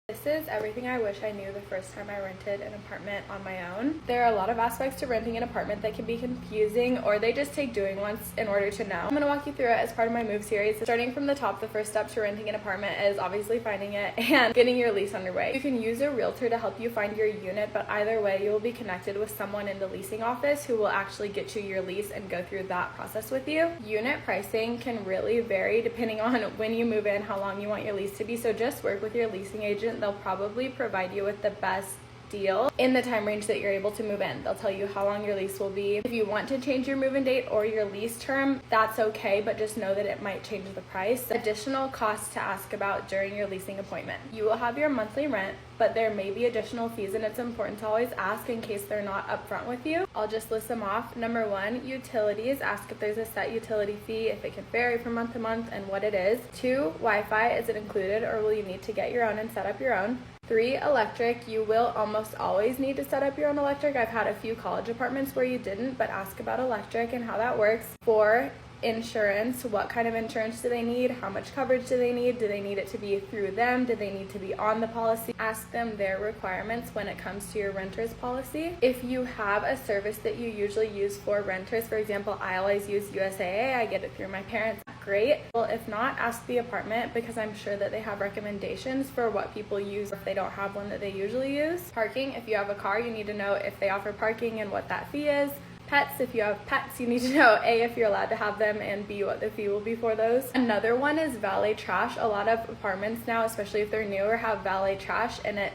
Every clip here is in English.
This is everything I wish I knew the first time I rented an apartment on my own. There are a lot of aspects to renting an apartment that can be confusing, or they just take doing once in order to know. I'm going to walk you through it as part of my move series. Starting from the top, the first step to renting an apartment is obviously finding it and getting your lease underway. You can use a realtor to help you find your unit, but either way, you will be connected with someone in the leasing office who will actually get you your lease and go through that process with you. Unit pricing can really vary depending on when you move in, how long you want your lease to be, so just work with your leasing agent. They'll probably provide you with the best deal in the time range that you're able to move in. They'll tell you how long your lease will be. If you want to change your move-in date or your lease term, that's okay, but just know that it might change the price. Additional costs to ask about during your leasing appointment. You will have your monthly rent, but there may be additional fees, and it's important to always ask in case they're not upfront with you. I'll just list them off. Number 1, utilities. Ask if there's a set utility fee, if it can vary from month to month, and what it is. 2, Wi-Fi. Is it included, or will you need to get your own and set up your own? 3, electric. You will almost always need to set up your own electric. I've had a few college apartments where you didn't, but ask about electric and how that works. 4, insurance. What kind of insurance do they need? How much coverage do they need? Do they need it to be through them? Do they need to be on the policy? Ask them their requirements when it comes to your renter's policy. If you have a service that you usually use for renters, for example, I always use USAA. I get it through my parents. Great. Well, if not, ask the apartment, because I'm sure that they have recommendations for what people use if they don't have one that they usually use. Parking. If you have a car, you need to know if they offer parking and what that fee is. Pets. If you have pets, you need to know A, if you're allowed to have them, and B, what the fee will be for those. Another one is valet trash. A lot of apartments now, especially if they're newer, have valet trash, and it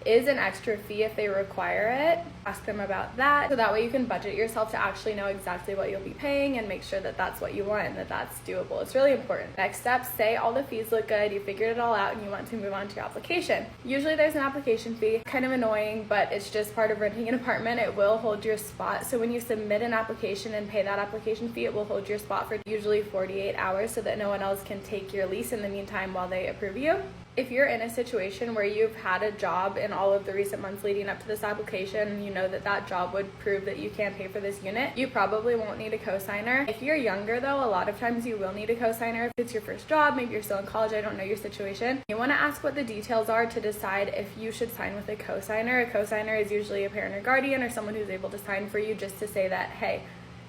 is an extra fee if they require it. Ask them about that, so that way you can budget yourself to actually know exactly what you'll be paying and make sure that that's what you want and that that's doable. It's really important. Next step, say all the fees look good, you figured it all out, and you want to move on to your application. Usually there's an application fee. Kind of annoying, but it's just part of renting an apartment. It will hold your spot. So when you submit an application and pay that application fee, it will hold your spot for usually 48 hours so that no one else can take your lease in the meantime while they approve you. If you're in a situation where you've had a job in all of the recent months leading up to this application, you know that that job would prove that you can pay for this unit, you probably won't need a cosigner. If you're younger though, a lot of times you will need a cosigner. If it's your first job, maybe you're still in college, I don't know your situation. You want to ask what the details are to decide if you should sign with a cosigner. A cosigner is usually a parent or guardian or someone who's able to sign for you, just to say that, hey,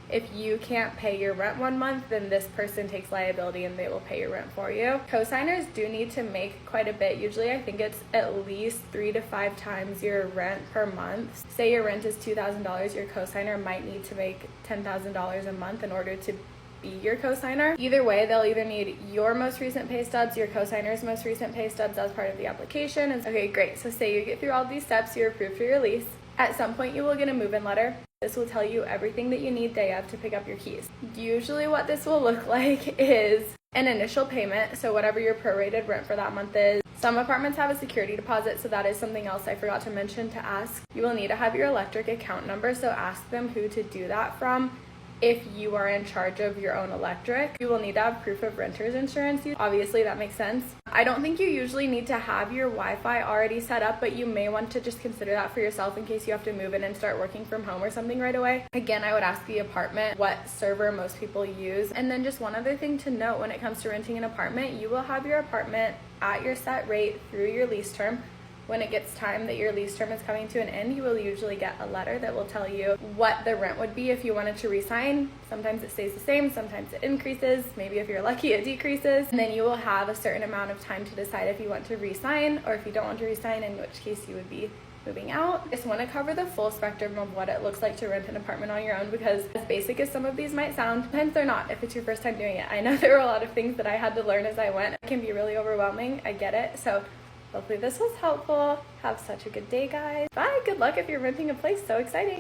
if you can't pay your rent one month, then this person takes liability and they will pay your rent for you. Cosigners do need to make quite a bit. Usually I think it's at least 3 to 5 times your rent per month. Say your rent is $2,000, your cosigner might need to make $10,000 a month in order to be your cosigner. Either way, they'll either need your most recent pay stubs, your cosigner's most recent pay stubs as part of the application. And okay, great. So say you get through all these steps, you're approved for your lease. At some point you will get a move-in letter. This will tell you everything that you need day of to pick up your keys. Usually what this will look like is an initial payment, so whatever your prorated rent for that month is. Some apartments have a security deposit, so that is something else I forgot to mention to ask. You will need to have your electric account number, so ask them who to do that from. If you are in charge of your own electric, you will need to have proof of renter's insurance. Obviously, that makes sense. I don't think you usually need to have your Wi-Fi already set up, but you may want to just consider that for yourself in case you have to move in and start working from home or something right away. Again, I would ask the apartment what server most people use. And then just one other thing to note when it comes to renting an apartment, you will have your apartment at your set rate through your lease term. When it gets time that your lease term is coming to an end, you will usually get a letter that will tell you what the rent would be if you wanted to re-sign. Sometimes it stays the same, sometimes it increases, maybe if you're lucky it decreases. And then you will have a certain amount of time to decide if you want to re-sign or if you don't want to re-sign, in which case you would be moving out. I just want to cover the full spectrum of what it looks like to rent an apartment on your own, because as basic as some of these might sound, sometimes they're not if it's your first time doing it. I know there were a lot of things that I had to learn as I went. It can be really overwhelming, I get it. So hopefully this was helpful. Have such a good day, guys. Bye. Good luck if you're renting a place. So exciting.